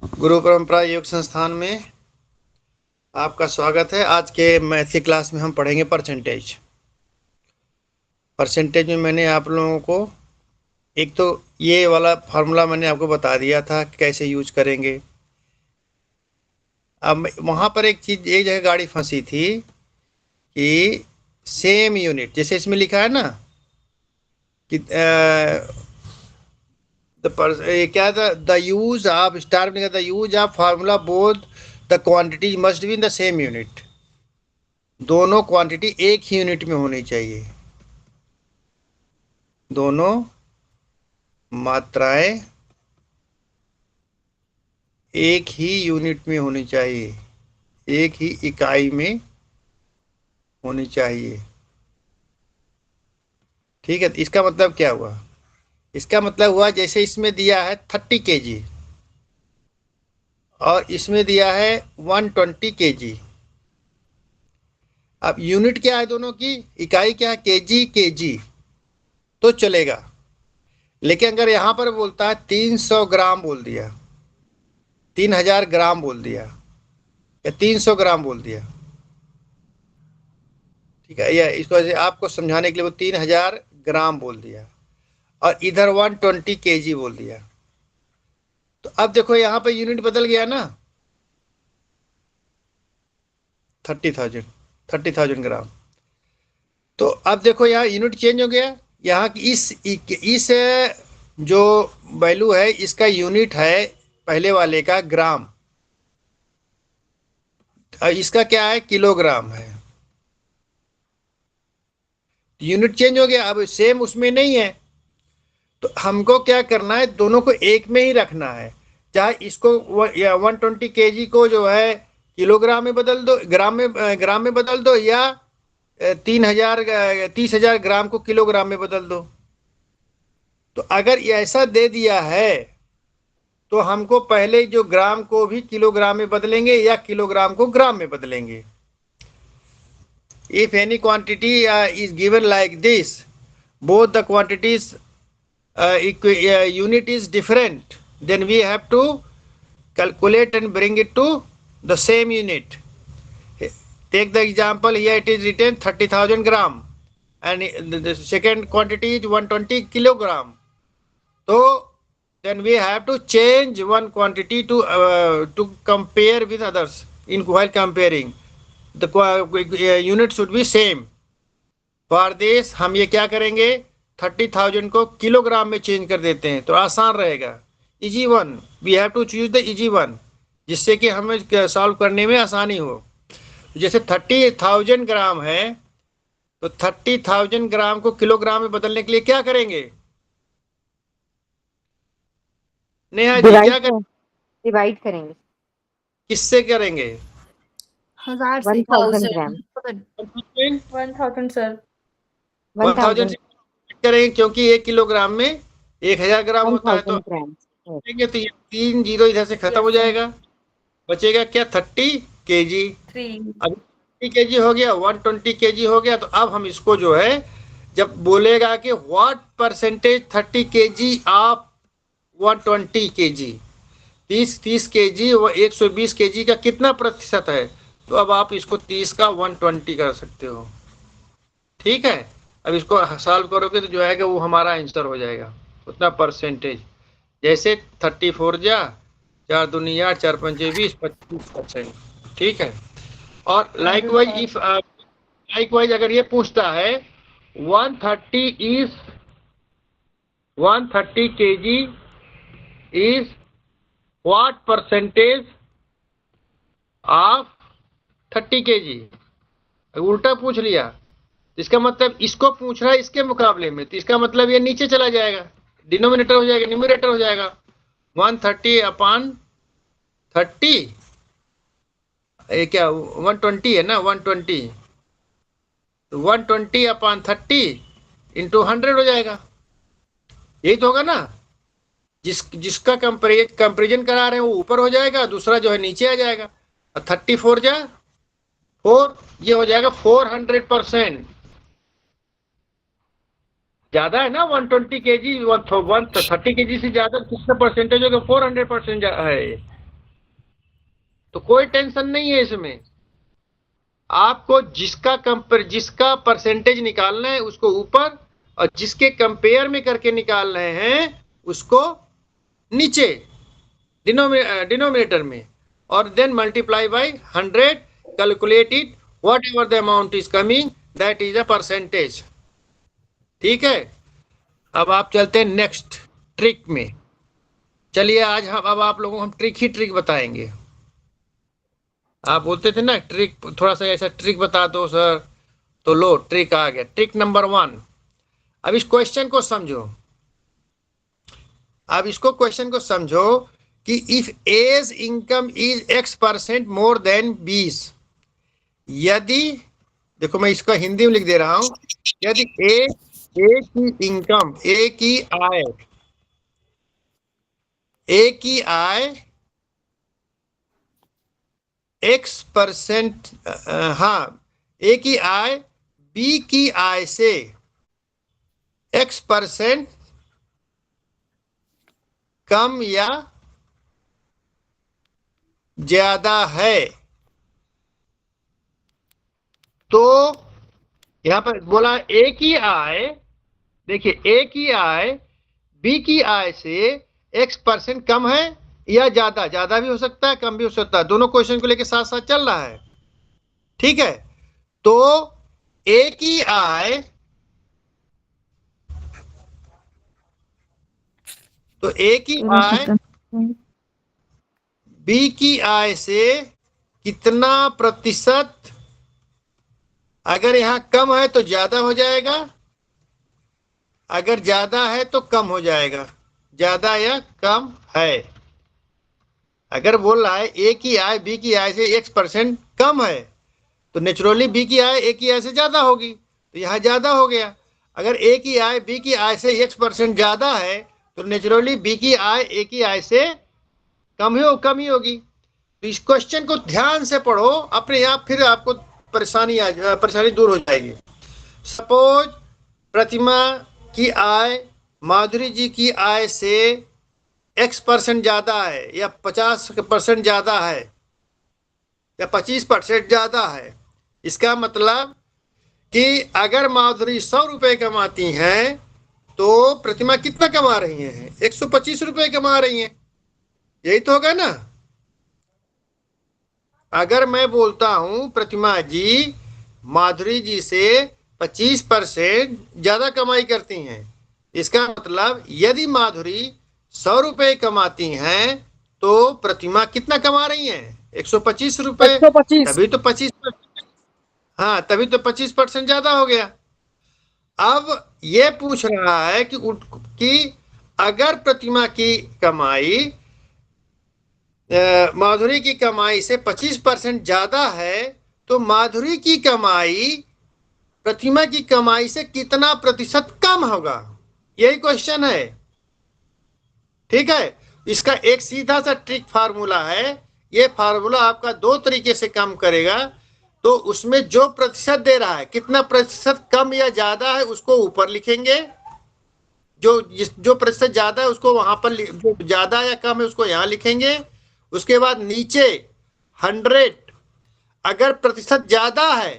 गुरु परंपरा योग संस्थान में आपका स्वागत है। आज के मैथ की क्लास में हम पढ़ेंगे परसेंटेज। परसेंटेज में मैंने आप लोगों को एक तो ये वाला फार्मूला मैंने आपको बता दिया था कि कैसे यूज करेंगे। अब वहाँ पर एक चीज, एक जगह गाड़ी फंसी थी कि सेम यूनिट, जैसे इसमें लिखा है ना कि क्या था, द यूज ऑफ स्टार में the use of formula both the quantities must be in the same unit. दोनों क्वांटिटी एक ही यूनिट में होनी चाहिए। दोनों मात्राएं एक ही यूनिट में होनी चाहिए, एक ही इकाई में होनी चाहिए। ठीक है, तो इसका मतलब क्या हुआ? इसका मतलब हुआ जैसे इसमें दिया है 30 kg और इसमें दिया है 120 kg। अब यूनिट क्या है दोनों की, इकाई क्या है, केजी केजी, तो चलेगा। लेकिन अगर यहां पर बोलता है 300 ग्राम बोल दिया, 3000 ग्राम बोल दिया या 300 ग्राम बोल दिया, ठीक है, या इसको आपको समझाने के लिए वो 3000 ग्राम बोल दिया और इधर 120 kg बोल दिया, तो अब देखो यहाँ पे यूनिट बदल गया ना। 30,000, 30,000 ग्राम। तो अब देखो यहाँ यूनिट चेंज हो गया। यहाँ की इस जो वैल्यू है इसका यूनिट है पहले वाले का ग्राम, और इसका क्या है, किलोग्राम है। यूनिट चेंज हो गया, अब सेम उसमें नहीं है। तो हमको क्या करना है, दोनों को एक में ही रखना है। चाहे इसको 120 kg को जो है किलोग्राम में बदल दो, ग्राम में बदल दो, या 30,000 ग्राम को किलोग्राम में बदल दो। तो अगर ये ऐसा दे दिया है तो हमको पहले जो ग्राम को भी किलोग्राम में बदलेंगे या किलोग्राम को ग्राम में बदलेंगे। If any quantity is given like this, both the quantities unit is different, then we have to calculate and bring it to the same unit. Take the example, here it is written 30,000 gram and the second quantity is 120 kilogram. So then we have to change one quantity to compare with others. In while comparing, the unit should be same. For this हम ये क्या करेंगे, 30,000 को kilogram में change कर देते हैं तो आसान रहेगा। Easy one, we have to choose the easy one, जिससे कि हमें सॉल्व करने में आसानी हो। जैसे 30,000 ग्राम है तो 30,000 ग्राम को किलोग्राम में बदलने के लिए क्या करेंगे, नेहा जी क्या करें, डिवाइड करेंगे किससे करेंगे, 1000 से 1000 ग्राम 1000 सर 1000 1000 से करेंगे, क्योंकि 1 किलोग्राम में 1,000 ग्राम होता है। तो 1000 ग्राम तो ये 3 जीरो इधर से खत्म हो जाएगा, बचेगा क्या, 30 kg। 3 अब 30 kg हो गया, 120 kg हो गया। तो अब हम इसको जो है, जब बोलेगा कि what percentage 30 kg of 120 kg, 30 kg व 120 kg का कितना प्रतिशत है, तो अब आप इसको 30 का 120 कर सकते हो। ठीक है, अब इसको सॉल्व करोगे तो जो है वो हमारा आंसर हो जाएगा उतना परसेंटेज। जैसे 34 जा 4 दूनी 8, 4 पंचे 20, 25%। ठीक है। और लाइकवाइज अगर ये पूछता है 130 kg is what percentage of 30 kg, उल्टा पूछ लिया, इसका मतलब इसको पूछ रहा है इसके मुकाबले में, तो इसका मतलब ये नीचे चला जाएगा, डिनोमिनेटर हो जाएगा, न्यूमरेटर हो जाएगा। 130 अपॉन 30, ये क्या 120 है ना, 120, तो 120 अपॉन 30 इंटू 100 हो जाएगा। यही तो होगा ना, जिसका कंपेरिजन करा रहे हैं वो ऊपर हो जाएगा, दूसरा जो है नीचे आ जाएगा। 34 जा 4, ये हो जाएगा 400%। ज्यादा है ना 120 kg, 130 kg से ज्यादा कितना परसेंटेज होगा, 400% है। तो कोई टेंशन नहीं है इसमें। आपको जिसका परसेंटेज निकालना है उसको ऊपर, और जिसके कंपेयर में करके निकाल रहे हैं उसको नीचे डिनोमिनेटर में, और then multiply by 100, calculate it, whatever the amount is coming that is a percentage. ठीक है, अब आप चलते हैं नेक्स्ट ट्रिक में। चलिए आज अब आप लोगों को हम ट्रिक बताएंगे। आप बोलते थे ना ट्रिक, थोड़ा सा ऐसा ट्रिक बता दो सर, तो लो ट्रिक आ गया। Trick number 1। अब इस क्वेश्चन को समझो, अब इसको क्वेश्चन को समझो कि if A's income is x% more than 20, यदि, देखो मैं इसका हिंदी में लिख दे रहा हूं, यदि ए की इनकम, ए की आय x%, हाँ, ए की आय बी की आय से x% कम या ज्यादा है, तो यहां पर बोला ए की आय, देखिए ए की आय बी की आय से x% कम है या ज्यादा, ज्यादा भी हो सकता है कम भी हो सकता है, दोनों क्वेश्चन को लेकर साथ साथ चल रहा है। ठीक है, तो ए की आय, तो ए की आय बी की आय से कितना प्रतिशत, अगर यहां कम है तो ज्यादा हो जाएगा, अगर ज्यादा है तो कम हो जाएगा, ज्यादा या कम है। अगर बोल रहा है ए की आय बी की आय से x% कम है, तो नेचुरली बी की आय ए की आय से ज्यादा होगी, तो यहां ज्यादा हो गया। अगर ए की आय बी की आय से x% ज्यादा है, तो नेचुरली बी की आय ए की आय से कम ही होगी। तो इस क्वेश्चन को ध्यान से पढ़ो, अपने आप फिर आपको परेशानी दूर हो जाएगी। सपोज प्रतिमा की आय माधुरी जी की आय से x% ज्यादा है, या 50% ज्यादा है, या 25% ज्यादा है। इसका मतलब कि अगर माधुरी 100 रुपए कमाती हैं, तो प्रतिमा कितना कमा रही हैं? 125 रुपए कमा रही हैं, यही तो होगा ना। अगर मैं बोलता हूं प्रतिमा जी माधुरी जी से 25% ज्यादा कमाई करती हैं, इसका मतलब यदि माधुरी 100 रुपए कमाती हैं, तो प्रतिमा कितना कमा रही हैं? 125 रुपए। 125। तभी तो 25%, हाँ तभी तो 25% ज्यादा हो गया। अब ये पूछ रहा है कि अगर प्रतिमा की कमाई माधुरी की कमाई से 25% ज्यादा है, तो माधुरी की कमाई प्रतिमा की कमाई से कितना प्रतिशत कम होगा, यही क्वेश्चन है। ठीक है, इसका एक सीधा सा ट्रिक फार्मूला है। ये फार्मूला आपका दो तरीके से काम करेगा। तो उसमें जो प्रतिशत दे रहा है, कितना प्रतिशत कम या ज्यादा है, उसको ऊपर लिखेंगे, जो प्रतिशत ज्यादा है उसको वहां पर, जो ज्यादा या कम है उसको यहां लिखेंगे। उसके बाद नीचे 100, अगर प्रतिशत ज्यादा है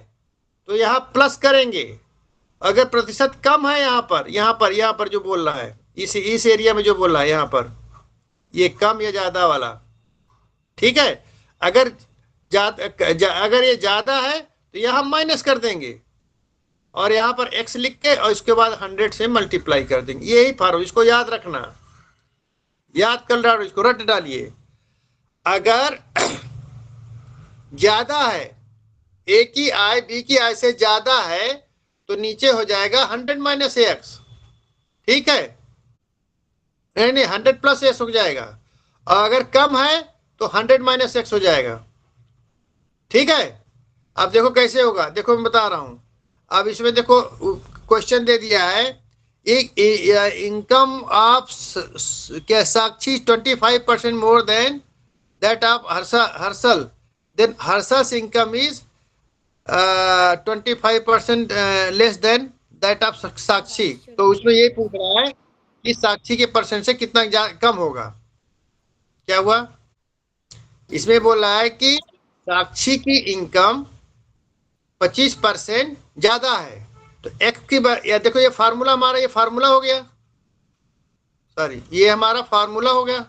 तो यहां प्लस करेंगे, अगर प्रतिशत कम है यहां पर जो बोल रहा है, इस एरिया में जो बोल रहा है यहां पर, ये कम या ज्यादा वाला। ठीक है, अगर अगर ये ज्यादा है तो यहां माइनस कर देंगे, और यहां पर x लिख के, और इसके बाद 100 से मल्टीप्लाई कर देंगे। यही फार्मूला, इसको याद रखना, याद कर डालो, इसको रट डालिए। अगर ज्यादा है, ए की आय बी की आय से ज्यादा है, तो नीचे हो जाएगा 100 माइनस एक्स। ठीक है, नहीं 100 प्लस एक्स हो जाएगा, और अगर कम है तो 100 माइनस एक्स हो जाएगा। ठीक है, अब देखो कैसे होगा, देखो मैं बता रहा हूं। अब इसमें देखो क्वेश्चन दे दिया है, इनकम ऑफ क्या Sakshi 25% more than that of Harshal, then हर्षस income is 25% less than that of Sakshi. तो उसमें ये पूछ रहा है कि साक्षी के परसेंट से कितना कम होगा। क्या हुआ? इसमें बोल रहा है कि साक्षी की इनकम 25% ज्यादा है, तो एक्स की या देखो ये फार्मूला हमारा, ये फार्मूला हो गया, सॉरी ये हमारा फार्मूला हो गया,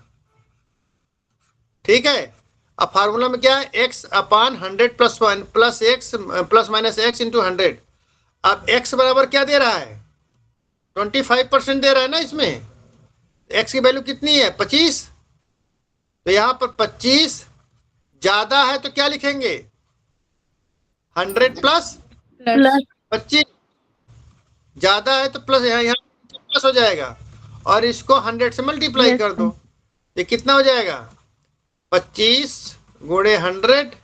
ठीक है। अब फार्मूला में क्या है, एक्स अपान 100 plus 1 plus x plus minus x into 100। अब एक्स बराबर क्या दे रहा है, 25% दे रहा है ना इसमें, एक्स की वैल्यू कितनी है 25, तो यहां पर 25 ज्यादा है तो क्या लिखेंगे, 100 प्लस प्लस 25, ज्यादा है तो प्लस, यहाँ प्लस हो जाएगा, और इसको 100 से मल्टीप्लाई Yes, कर दो, ये कितना हो जाएगा, 25 गुणे 100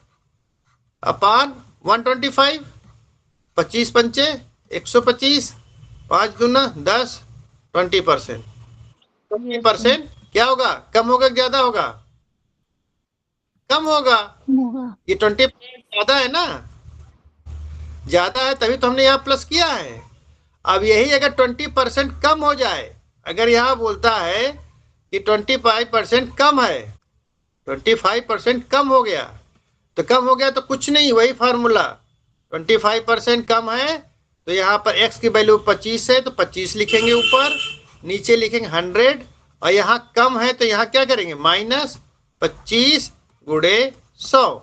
अपान 125, 25 पंचे 125, 5 दूना 10, 20%। 20% क्या होगा, कम होगा कि ज्यादा होगा, कम होगा, होगा। ये 20% ज्यादा है ना, ज्यादा है तभी तो हमने यहाँ प्लस किया है। अब यही अगर 20% कम हो जाए, अगर यहाँ बोलता है कि 25% कम है, 25% कम हो गया, तो कम हो गया तो कुछ नहीं, वही फार्मूला, 25% कम है तो यहाँ पर x की वैल्यू 25 है तो 25 लिखेंगे ऊपर, नीचे लिखेंगे 100, और यहाँ कम है तो यहाँ क्या करेंगे, माइनस 25 गुणे 100,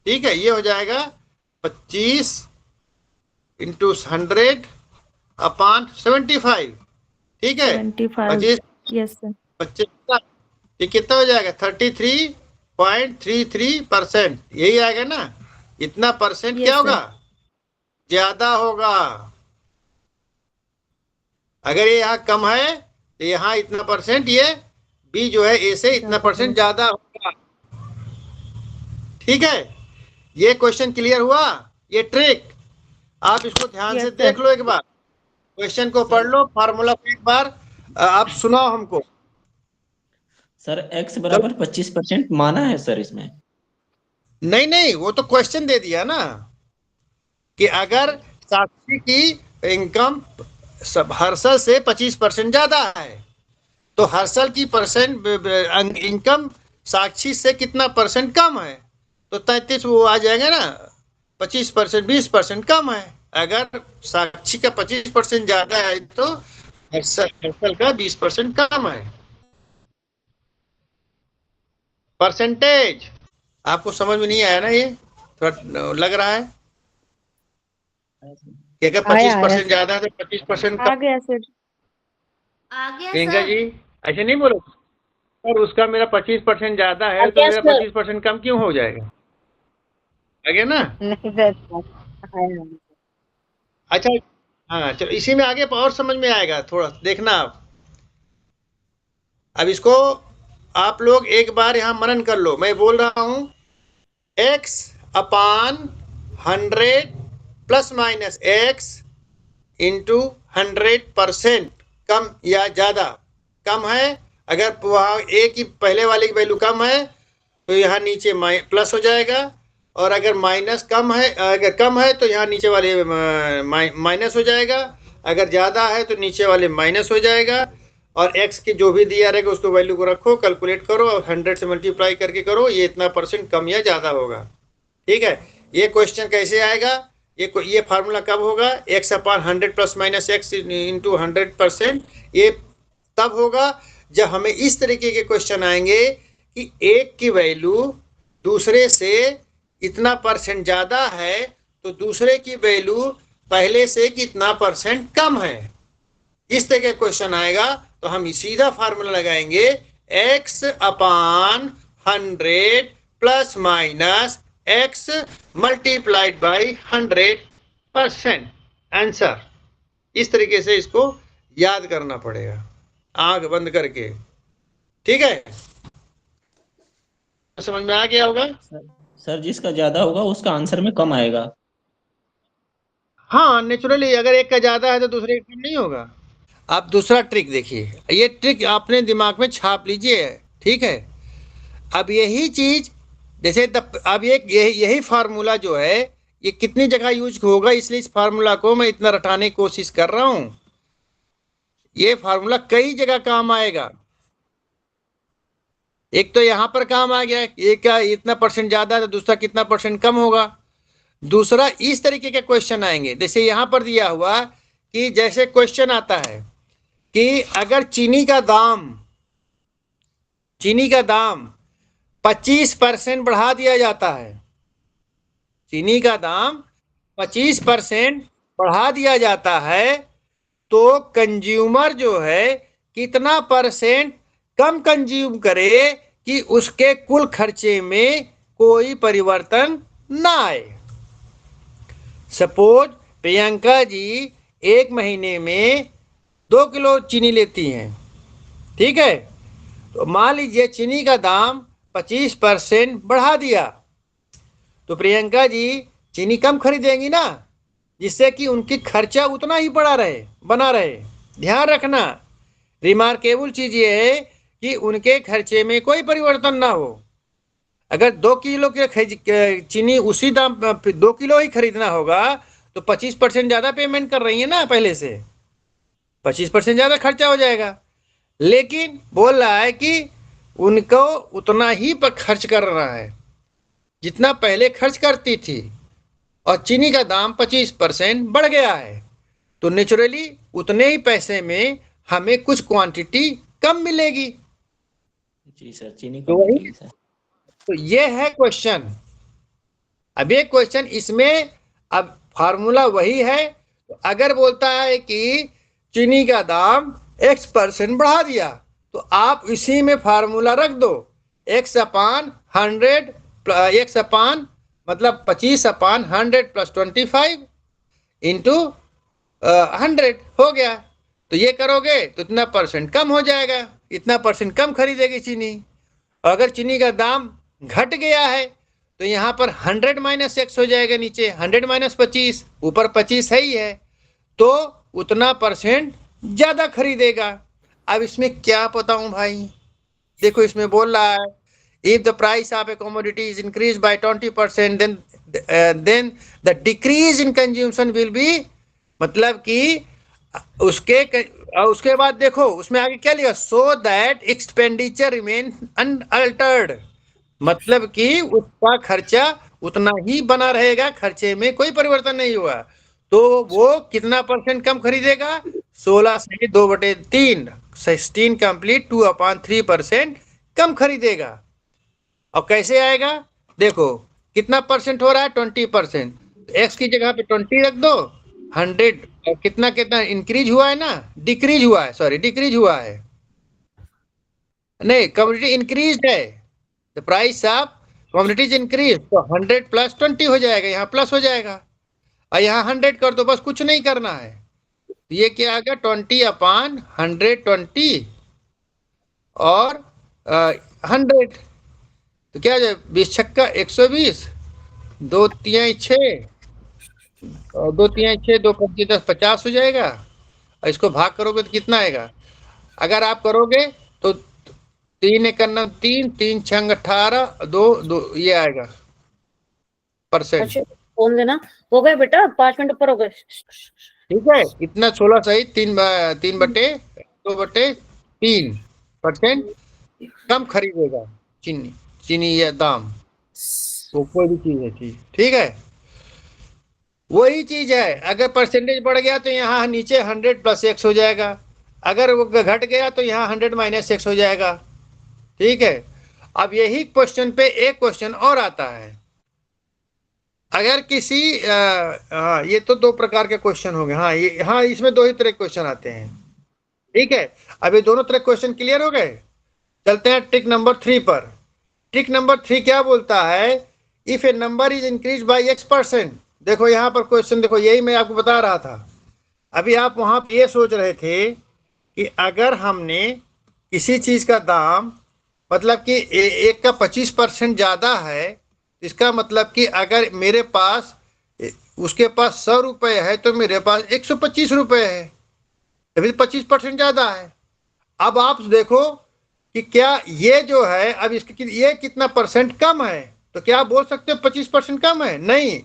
ठीक है। ये हो जाएगा 25 इंटू 100 अपान 75, ठीक है। 75 यस सर। 25 ये कितना हो जाएगा, 33.33%, यही आएगा ना, इतना परसेंट Yes, क्या sir. होगा, ज्यादा होगा। अगर ये यहाँ कम है तो यहाँ इतना परसेंट, ये बी जो है ए से इतना परसेंट ज्यादा होगा, ठीक है। ये क्वेश्चन क्लियर हुआ, ये ट्रिक आप इसको ध्यान Yes, से sir. देख लो, एक बार क्वेश्चन को पढ़ लो, फार्मूला को एक बार आप सुनाओ हमको। सर x बराबर 25% माना है सर इसमें। नहीं नहीं, वो तो क्वेश्चन दे दिया ना कि अगर साक्षी की इनकम हर्षल से 25% ज्यादा है, तो हर्षल की परसेंट इनकम साक्षी से कितना परसेंट कम है, तो 33 वो आ जाएगा ना, 25% 20% कम है। अगर साक्षी का 25% ज्यादा है तो हर्षल का 20% कम है। परसेंटेज आपको समझ में नहीं आया ना, ये थोड़ा लग रहा है कि अगर 25% ज्यादा है तो 25% आ कम। गया सर। आ गया प्रियंका सर। जी ऐसे नहीं बोलो सर, उसका मेरा 25% ज्यादा है तो मेरा 25% कम क्यों हो जाएगा, आ गया ना। नहीं सर, आया। अच्छा हाँ चलो, इसी में आगे और समझ में आएगा, थोड़ा देखना आप। अब इसको आप लोग एक बार यहाँ मनन कर लो, मैं बोल रहा हूं x अपान 100 प्लस माइनस x इंटू 100% कम या ज्यादा, कम है अगर वहां a की पहले वाले की वैल्यू कम है तो यहाँ नीचे प्लस हो जाएगा, और अगर माइनस कम है, अगर कम है तो यहाँ नीचे वाले माइनस हो जाएगा, अगर ज्यादा है तो नीचे वाले माइनस हो जाएगा, और x की जो भी दिया रहेगा उसको वैल्यू को रखो, कैलकुलेट करो और 100 से मल्टीप्लाई करके करो, ये इतना परसेंट कम या ज्यादा होगा, ठीक है। ये क्वेश्चन कैसे आएगा, ये फार्मूला कब होगा, x अपान 100 प्लस माइनस एक्स इंटू 100%, ये तब होगा जब हमें इस तरीके के क्वेश्चन आएंगे कि एक की वैल्यू दूसरे से इतना परसेंट ज्यादा है तो दूसरे की वैल्यू पहले से कितना परसेंट कम है, इस तरह का क्वेश्चन आएगा तो हम सीधा फार्मूला लगाएंगे, x upon 100 plus minus x multiplied by 100%, answer. इस तरीके से इसको याद करना पड़ेगा आंख बंद करके, ठीक है। समझ में आ गया होगा। सर जिसका ज्यादा होगा उसका आंसर में कम आएगा। हाँ नेचुरली, अगर एक का ज्यादा है तो दूसरे का कम नहीं होगा। आप दूसरा ट्रिक देखिए, ये ट्रिक आपने दिमाग में छाप लीजिए, ठीक है। अब यही चीज जैसे अब यही फार्मूला जो है ये कितनी जगह यूज होगा, इसलिए इस फार्मूला को मैं इतना रटाने की कोशिश कर रहा हूं। ये फार्मूला कई जगह काम आएगा, एक तो यहाँ पर काम आ गया, एक का इतना परसेंट ज्यादा है तो दूसरा कितना परसेंट कम होगा। दूसरा इस तरीके के क्वेश्चन आएंगे, जैसे यहाँ पर दिया हुआ कि जैसे क्वेश्चन आता है कि अगर चीनी का दाम 25% बढ़ा दिया जाता है, चीनी का दाम 25% बढ़ा दिया जाता है, तो कंज्यूमर जो है कितना परसेंट कम कंज्यूम करे कि उसके कुल खर्चे में कोई परिवर्तन ना आए। सपोज प्रियंका जी एक महीने में 2 किलो चीनी लेती हैं, ठीक है, तो मान लीजिए चीनी का दाम 25% बढ़ा दिया, तो प्रियंका जी चीनी कम खरीदेंगी ना, जिससे कि उनकी खर्चा उतना ही बना रहे। ध्यान रखना, रिमार्केबल चीज ये है कि उनके खर्चे में कोई परिवर्तन ना हो। अगर 2 किलो के चीनी उसी दाम 2 किलो ही खरीदना होगा तो 25% ज्यादा पेमेंट कर रही है ना, पहले से 25% ज्यादा खर्चा हो जाएगा। लेकिन बोल रहा है कि उनको उतना ही पर खर्च कर रहा है जितना पहले खर्च करती थी, और चीनी का दाम 25% बढ़ गया है, तो नेचुरली उतने ही पैसे में हमें कुछ क्वांटिटी कम मिलेगी। जी सर, चीनी तो कम वही, मिलेगी सर। तो ये है क्वेश्चन। अब ये क्वेश्चन इसमें अब फार्मूला वही है। तो अगर बोलता है कि चीनी का दाम x% बढ़ा दिया, तो आप इसी में फार्मूला रख दो, x/100 x अपान मतलब 25/100 + 25 इंटू 100 हो गया। तो ये करोगे तो इतना परसेंट कम हो जाएगा, इतना परसेंट कम खरीदेगी चीनी। अगर चीनी का दाम घट गया है तो यहाँ पर 100 - x हो जाएगा, नीचे 100 - 25, ऊपर 25 है ही है, तो उतना परसेंट ज्यादा खरीदेगा। अब इसमें क्या बताऊं भाई, देखो इसमें बोल रहा है if the price of a commodity is increased by 20% then the decrease in consumption will be, मतलब कि उसके बाद देखो उसमें आगे क्या लिखा, so that expenditure remain unaltered, मतलब कि उसका खर्चा उतना ही बना रहेगा, खर्चे में कोई परिवर्तन नहीं हुआ। तो वो कितना परसेंट कम खरीदेगा, 16 से 2/3, 16 कंप्लीट 2/3% कम खरीदेगा। और कैसे आएगा, देखो कितना परसेंट हो रहा है, 20%, एक्स की जगह पे 20 रख दो, 100 और कितना कितना इंक्रीज हुआ है ना, डिक्रीज हुआ है, सॉरी डिक्रीज हुआ है, नहीं कमोडिटी इंक्रीज है, the price of commodities increase, तो 100 + 20 हो जाएगा, यहाँ प्लस हो जाएगा, और यहाँ 100 कर दो, बस कुछ नहीं करना है। ये क्या आ गया, 20/120 और 100, तो क्या है, 20 छक्का 120, 2 तिहाई 6, और 2 तिहाई 6, 2 पंचे 10, 50 हो जाएगा। और इसको भाग करोगे तो कितना आएगा, अगर आप करोगे तो 3 × 9 3, 3 × 6 18, 2 ये आएगा परसेंट। अच्छा फोन देना, हो गए बेटा 5 मिनट ऊपर हो गए। ठीक है, इतना 16 सही 3/3% कम खरीदेगा चीनी या दाम, वो कोई भी चीज है चीज, ठीक है। वही चीज है, अगर परसेंटेज बढ़ गया तो यहाँ नीचे 100 + x हो जाएगा, अगर वो घट गया तो यहाँ 100 - x हो जाएगा, ठीक है। अब यही क्वेश्चन पे एक क्वेश्चन और आता है, अगर किसी हाँ ये तो 2 प्रकार के क्वेश्चन हो गए, हाँ इसमें 2 ही तरह के क्वेश्चन आते हैं, ठीक है। अब ये दोनों तरह क्वेश्चन क्लियर हो गए, चलते हैं ट्रिक नंबर 3 पर। ट्रिक नंबर 3 क्या बोलता है, if A number is increase by x%, देखो यहाँ पर क्वेश्चन देखो, यही मैं आपको बता रहा था। अभी आप वहां पे ये सोच रहे थे कि अगर हमने किसी चीज का दाम मतलब कि एक का 25% ज्यादा है, इसका मतलब कि अगर मेरे पास उसके पास 100 रुपए है तो मेरे पास 125 रुपए है, तभी 25% ज्यादा है। अब आप देखो कि क्या ये जो है अब इसकी ये कितना परसेंट कम है, तो क्या आप बोल सकते हो 25% कम है, नहीं,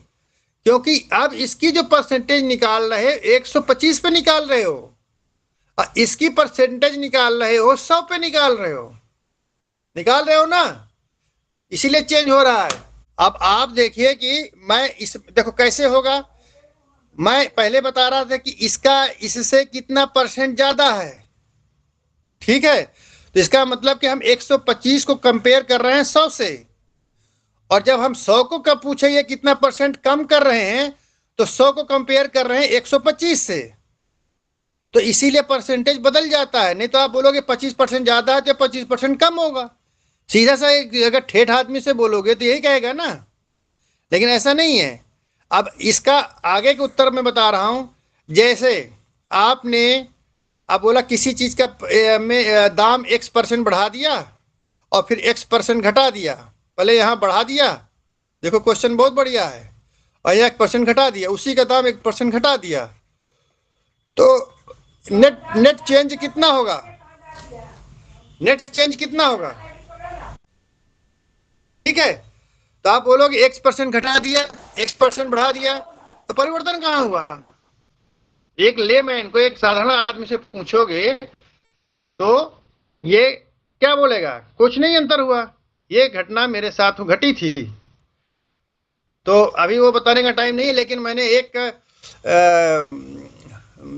क्योंकि अब इसकी जो परसेंटेज निकाल रहे हो 125 पे निकाल रहे हो, और इसकी परसेंटेज निकाल रहे हो 100 पे निकाल रहे हो। निकाल रहे हो ना, इसीलिए चेंज हो रहा है। अब आप देखिए कि मैं इस देखो कैसे होगा, मैं पहले बता रहा था कि इसका इससे कितना परसेंट ज्यादा है, ठीक है। तो इसका मतलब कि हम 125 को कंपेयर कर रहे हैं 100 से, और जब हम 100 को कब पूछे ये कितना परसेंट कम कर रहे हैं, तो 100 को कंपेयर कर रहे हैं 125 से, तो इसीलिए परसेंटेज बदल जाता है। नहीं तो आप बोलोगे 25% ज्यादा है तो 25% कम होगा, सीधा सा अगर ठेठ आदमी से बोलोगे तो यही कहेगा ना, लेकिन ऐसा नहीं है। अब इसका आगे के उत्तर मैं बता रहा हूं, जैसे आपने अब बोला किसी चीज का में दाम x% बढ़ा दिया और फिर x% घटा दिया, पहले यहां बढ़ा दिया, देखो क्वेश्चन बहुत बढ़िया है, और यह 1% घटा दिया, उसी का दाम 1% घटा दिया, तो नेट चेंज कितना होगा, नेट चेंज कितना होगा, ठीक है। तो आप बोलोगे x% घटा दिया, x% बढ़ा दिया, तो परिवर्तन कहां हुआ। एक लेमैन को, एक साधारण आदमी से पूछोगे तो ये क्या बोलेगा, कुछ नहीं अंतर हुआ, ये घटना मेरे साथ घटी थी। तो अभी वो बताने का टाइम नहीं है, लेकिन मैंने एक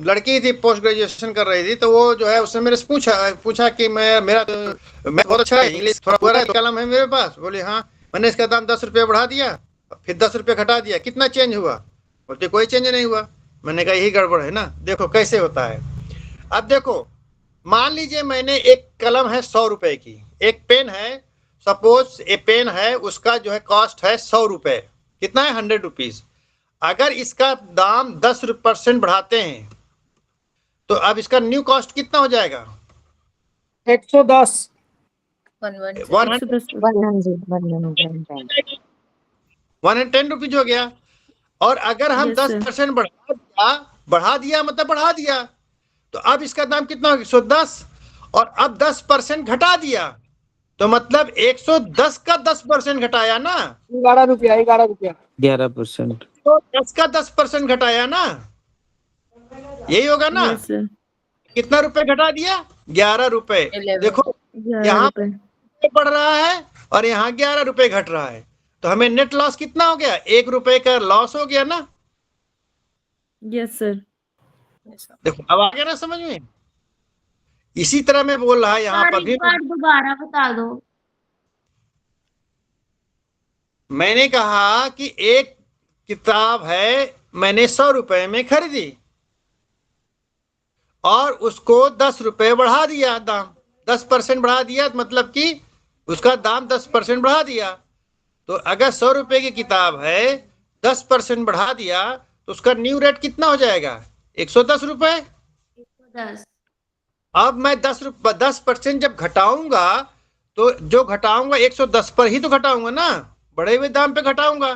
लड़की थी, पोस्ट ग्रेजुएशन कर रही थी, तो वो जो है उसने मेरे से पूछा कि मैं बहुत अच्छा है, इंग्लिश थोड़ा पूरा है, कलम है मेरे पास, बोले हाँ। मैंने इसका दाम 10 रुपये बढ़ा दिया, फिर 10 रुपये घटा दिया, कितना चेंज हुआ, बोलते कोई चेंज नहीं हुआ। मैंने कहा यही गड़बड़ है ना, देखो कैसे होता है। अब देखो मान लीजिए मैंने एक कलम है 100 रुपए की, एक पेन है, सपोज ए पेन है, उसका जो है कॉस्ट है 100 रुपए, कितना है 100 रुपीज। अगर इसका दाम 10% बढ़ाते हैं तो अब इसका न्यू कॉस्ट कितना हो जाएगा, 110 110 रुपीज हो गया। और अगर हम Yes, sir. 10% बढ़ा दिया मतलब बढ़ा दिया, तो अब इसका दाम कितना हो गया 110, और अब 10% घटा दिया, तो मतलब 110 का 10% घटाया ना, 11 रुपया 11%। तो 10 का 10% घटाया ना, यही होगा ना। Yes, sir. कितना रुपए घटा दिया, 11 रुपए। देखो 11 यहाँ रुपए। बढ़ रहा है और यहाँ 11 रुपए घट रहा है, तो हमें नेट लॉस कितना हो गया, 1 रुपए का लॉस हो गया ना। Yes, sir. देखो अब आ गया ना समझ में। इसी तरह मैं बोल रहा है यहाँ पर भी, दोबारा बता दो। मैंने कहा कि एक किताब है मैंने 100 रुपए में खरीदी और उसको 10 रुपए बढ़ा दिया, दाम 10% बढ़ा दिया, मतलब कि उसका दाम 10% बढ़ा दिया। तो अगर 100 रुपए की किताब है 10% बढ़ा दिया, तो उसका न्यू रेट कितना हो जाएगा, 110 रुपए। 110। अब मैं 10% जब घटाऊंगा, तो जो घटाऊंगा 110 पर ही तो घटाऊंगा ना, बढ़े हुए दाम पे घटाऊंगा।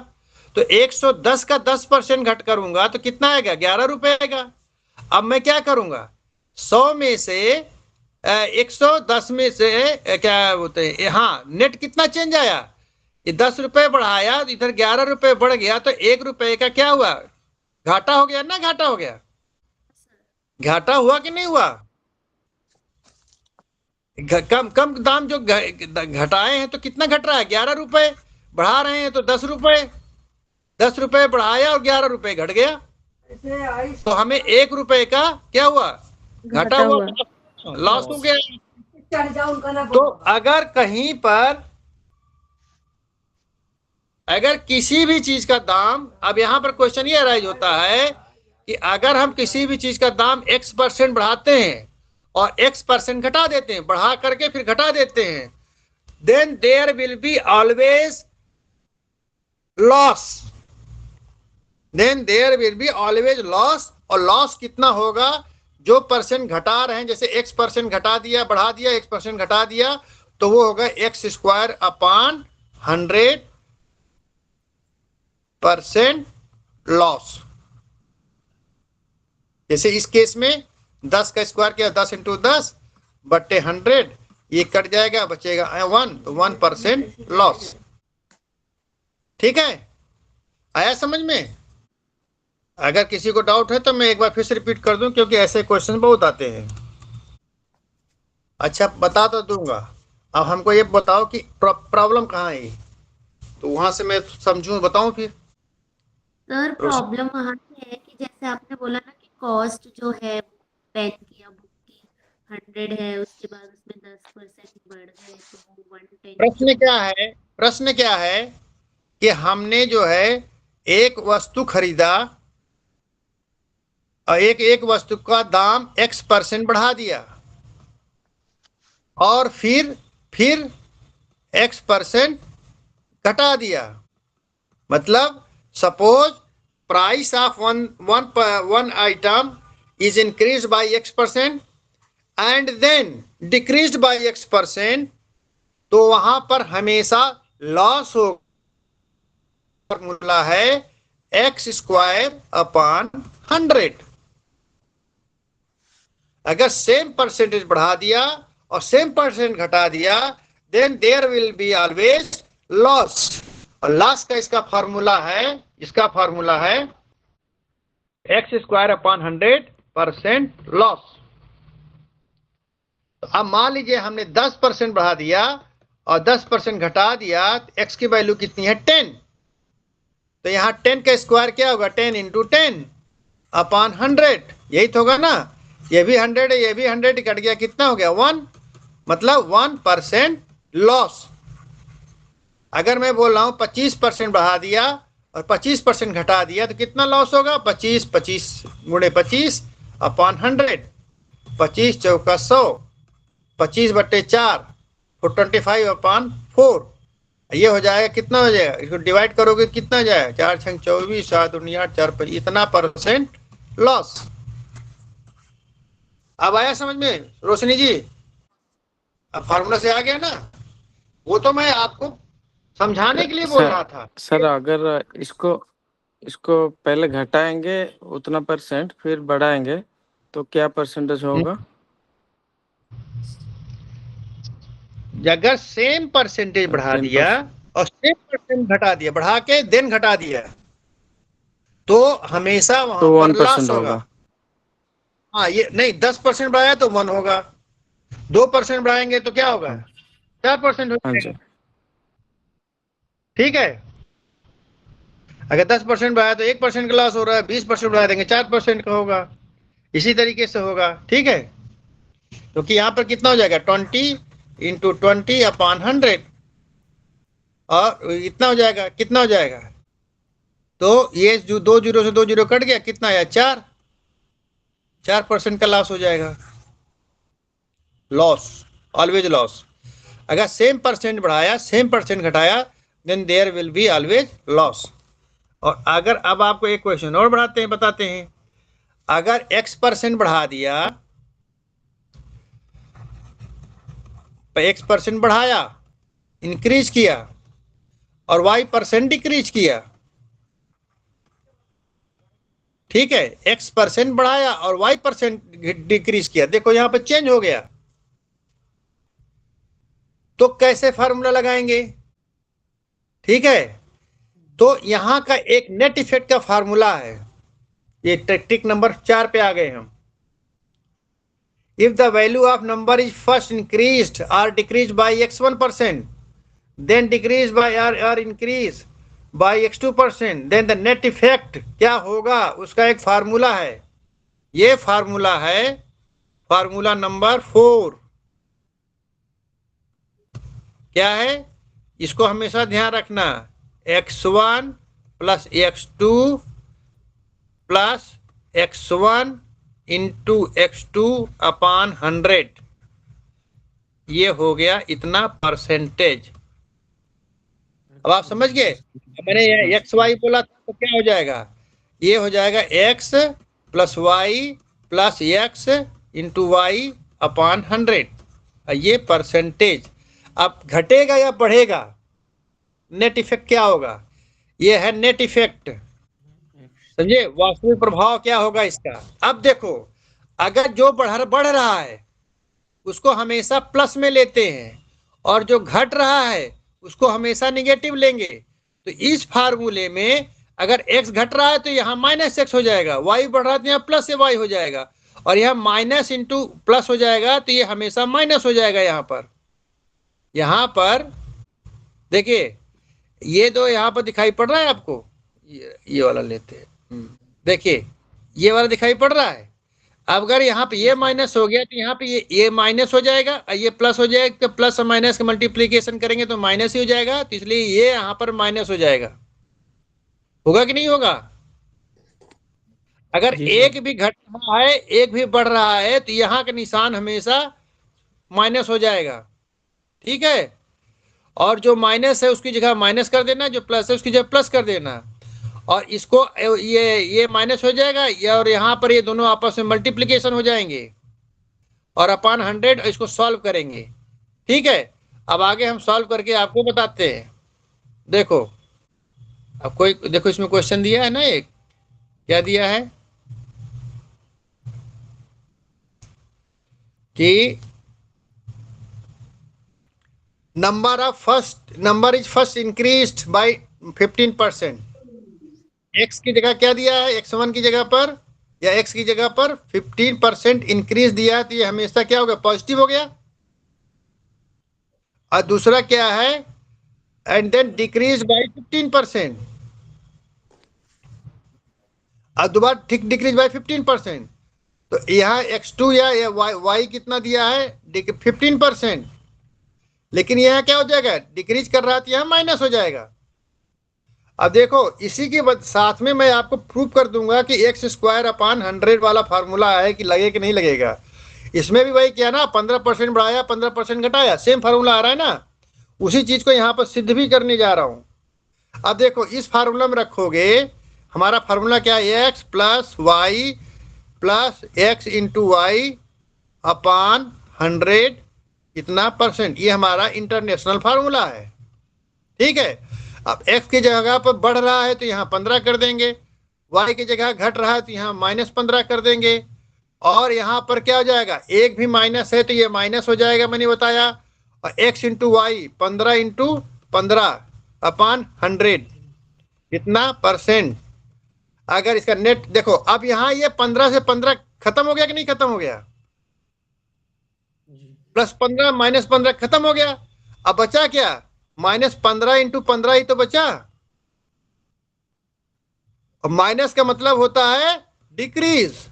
तो 110 का 10% घट करूंगा तो कितना आएगा, 11 रुपए आएगा। अब मैं क्या करूंगा, 100 में से 110 में से क्या बोलते हैं, हाँ नेट कितना चेंज आया, ये 10 रुपए बढ़ाया, इधर 11 रुपए बढ़ गया, तो 1 रुपए का क्या हुआ, घाटा हो गया ना, घाटा हो गया, घाटा हुआ कि नहीं हुआ। कम दाम जो घटाए हैं तो कितना घट रहा है, 11 रुपए, बढ़ा रहे हैं तो 10 रुपए, 10 रुपए बढ़ाया और 11 रुपए घट गया, तो हमें 1 रुपए का क्या हुआ, घाटा हुआ, लॉस हो गया। तो अगर कहीं पर अगर किसी भी चीज का दाम, अब यहां पर क्वेश्चन ये अराइज होता है कि अगर हम किसी भी चीज का दाम x% बढ़ाते हैं और x% घटा देते हैं, बढ़ा करके फिर घटा देते हैं, then there will be always loss, then there will be always loss. और लॉस कितना होगा, जो परसेंट घटा रहे हैं, जैसे x% घटा दिया, बढ़ा दिया, x% घटा दिया, तो वो होगा x² अपॉन 100% लॉस। जैसे इस केस में 10 का स्क्वायर किया, 10 × 10 बट्टे 100, ये कट जाएगा, बचेगा 1, तो 1% लॉस। ठीक है, आया समझ में। अगर किसी को डाउट है तो मैं एक बार फिर से रिपीट कर दूं, क्योंकि ऐसे क्वेश्चन बहुत आते हैं। अच्छा बता तो दूंगा, अब हमको ये बताओ कि प्रॉब्लम कहाँ है, तो वहां से मैं समझूं बताऊं फिर। सर प्रॉब्लम वहाँ पे है कि जैसे आपने बोला ना कि कॉस्ट जो है पेन की या बुक की 100 है, उसके बाद उसमें 10% बढ़ गए तो वो 110। प्रश्न क्या है कि हमने जो है एक वस्तु खरीदा और एक वस्तु का दाम x% बढ़ा दिया और फिर x% घटा दिया। मतलब suppose price of one item is increase by x% and then decrease by x%, तो वहां पर हमेशा लॉस हो। फॉर्मूला है x² / 100। अगर सेम परसेंटेज बढ़ा दिया और सेम परसेंट घटा दिया, then there will be always loss. और लॉस का इसका फॉर्मूला है x² / 100% लॉस। तो अब मान लीजिए हमने 10% बढ़ा दिया और 10% घटा दिया, तो x की वैल्यू कितनी है 10। तो यहाँ 10 का स्क्वायर क्या होगा 10 × 10/100, यही तो होगा ना। ये भी 100 है, ये भी 100 कट गया, कितना हो गया 1, मतलब 1% लॉस। अगर मैं बोल रहा हूं 25% बढ़ा दिया और 25% घटा दिया तो कितना लॉस होगा 25 × 25/100, 25 चौका 100, 25/4 425/4। ये हो जाएगा, कितना हो जाएगा, इसको डिवाइड करोगे कितना हो जाएगा 4 × 24 7 × 8 4 5, इतना परसेंट लॉस। अब आया समझ में रोशनी जी? अब फार्मूला से आ गया ना? वो तो मैं आपको समझाने के लिए बोल रहा था। सर अगर इसको पहले घटाएंगे उतना परसेंट फिर बढ़ाएंगे तो क्या परसेंटेज होगा? अगर सेम परसेंटेज बढ़ा दिया और सेम परसेंट घटा दिया, बढ़ा के देन घटा दिया, तो हमेशा वहां तो पर 1% लॉस होगा। हाँ, ये नहीं 10% बढ़ाया तो 1 होगा, 2% बढ़ाएंगे तो क्या होगा 4% हो हाँ जाएगा। जी। ठीक है, अगर 10% बढ़ाया तो 1% का लॉस हो रहा है, 20% बढ़ा देंगे 4% का होगा। इसी तरीके से होगा। ठीक है, क्योंकि यहाँ पर कितना हो जाएगा 20 × 20/100 और इतना हो जाएगा, कितना हो जाएगा, तो ये जो 2 जीरो से 2 जीरो कट गया, कितना आया 4% का लॉस हो जाएगा। Loss, always loss. अगर सेम परसेंट बढ़ाया सेम परसेंट घटाया, then there will be always loss. और अगर अब आपको एक क्वेश्चन और बढ़ाते हैं, बताते हैं, अगर x% बढ़ा दिया, x% बढ़ाया इंक्रीज किया और y% डिक्रीज किया, ठीक है, x% बढ़ाया और y% डिक्रीज किया, देखो यहां पर चेंज हो गया, तो कैसे फार्मूला लगाएंगे? ठीक है, तो यहां का एक नेट इफेक्ट का फार्मूला है, ये टेक्निक नंबर 4 पे आ गए हम। If the value of number is first increased और decrease by x1%, then decrease by और increase by x2%, then the net effect क्या होगा, उसका एक फार्मूला है। ये फार्मूला है फार्मूला नंबर 4। क्या है, इसको हमेशा ध्यान रखना, x1 + x2 + x1 × x2/100, ये हो गया इतना परसेंटेज। अब आप समझ गए, मैंने एक्स वाई बोला था तो क्या हो जाएगा, ये हो जाएगा x + y + x × y/100, ये परसेंटेज। अब घटेगा या बढ़ेगा, नेट इफेक्ट क्या होगा, ये है नेट इफेक्ट, समझे, वास्तविक प्रभाव क्या होगा इसका। अब देखो, अगर जो बढ़ रहा है उसको हमेशा प्लस में लेते हैं और जो घट रहा है उसको हमेशा निगेटिव लेंगे। तो इस फार्मूले में अगर x घट रहा है तो यहाँ -x हो जाएगा, y बढ़ रहा है तो यहाँ प्लस y हो जाएगा, और यहाँ माइनस इंटू प्लस हो जाएगा, तो ये हमेशा माइनस हो जाएगा यहाँ पर। यहां पर देखिए, ये दो यहां पर दिखाई पड़ रहा है आपको, ये वाला लेते हैं। देखिए ये वाला दिखाई पड़ रहा है। अब अगर यहाँ पे ये माइनस हो गया तो यहाँ पे ये माइनस हो जाएगा और ये प्लस हो जाएगा, तो प्लस और माइनस का मल्टीप्लीकेशन करेंगे तो माइनस ही हो जाएगा, तो इसलिए ये यहाँ पर माइनस हो जाएगा। होगा कि नहीं होगा? अगर जी एक सर। भी घट रहा है एक भी बढ़ रहा है तो यहाँ का निशान हमेशा माइनस हो जाएगा। ठीक है, और जो माइनस है उसकी जगह माइनस कर देना, जो प्लस है उसकी जगह प्लस कर देना, और इसको ये माइनस हो जाएगा और यहाँ पर ये दोनों आपस में मल्टीप्लीकेशन हो जाएंगे और अपान 100 इसको सॉल्व करेंगे। ठीक है, अब आगे हम सॉल्व करके आपको बताते हैं। देखो अब कोई देखो इसमें क्वेश्चन दिया है ना, एक क्या दिया है कि number is first increased by 15%। X की जगह क्या दिया है, x1 की जगह पर या x की जगह पर 15% इंक्रीज दिया है, तो ये हमेशा क्या हो गया, पॉजिटिव हो गया। और दूसरा क्या है, एंड देन डिक्रीज बाय 15%, और दोबारा ठीक डिक्रीज बाय 15%। तो यहाँ x2 या y कितना दिया है, 15%, लेकिन यहाँ क्या हो जाएगा, डिक्रीज कर रहा है तो यहाँ माइनस हो जाएगा। अब देखो इसी के साथ में मैं आपको प्रूव कर दूंगा कि x² अपान 100 वाला फार्मूला है कि लगे कि नहीं लगेगा। इसमें भी वही किया ना, 15% बढ़ाया 15% घटाया, सेम फार्मूला आ रहा है ना, उसी चीज को यहाँ पर सिद्ध भी करने जा रहा हूं। अब देखो इस फार्मूला में रखोगे, हमारा फार्मूला क्या है, x plus y plus x into y upon 100 कितना परसेंट, ये हमारा इंटरनेशनल फार्मूला है। ठीक है, अब x की जगह पर बढ़ रहा है तो यहाँ 15 कर देंगे, y की जगह घट रहा है तो यहाँ -15 कर देंगे, और यहाँ पर क्या हो जाएगा, एक भी माइनस है तो ये माइनस हो जाएगा, मैंने बताया। और x इंटू वाई 15 इंटू 15 अपान 100 कितना परसेंट। अगर इसका नेट देखो, अब यहाँ ये 15 से 15 खत्म हो गया कि नहीं खत्म हो गया, +15 -15 खत्म हो गया। अब बचा क्या, -15 इंटू 15 ही तो बचा, और माइनस का मतलब होता है डिक्रीज।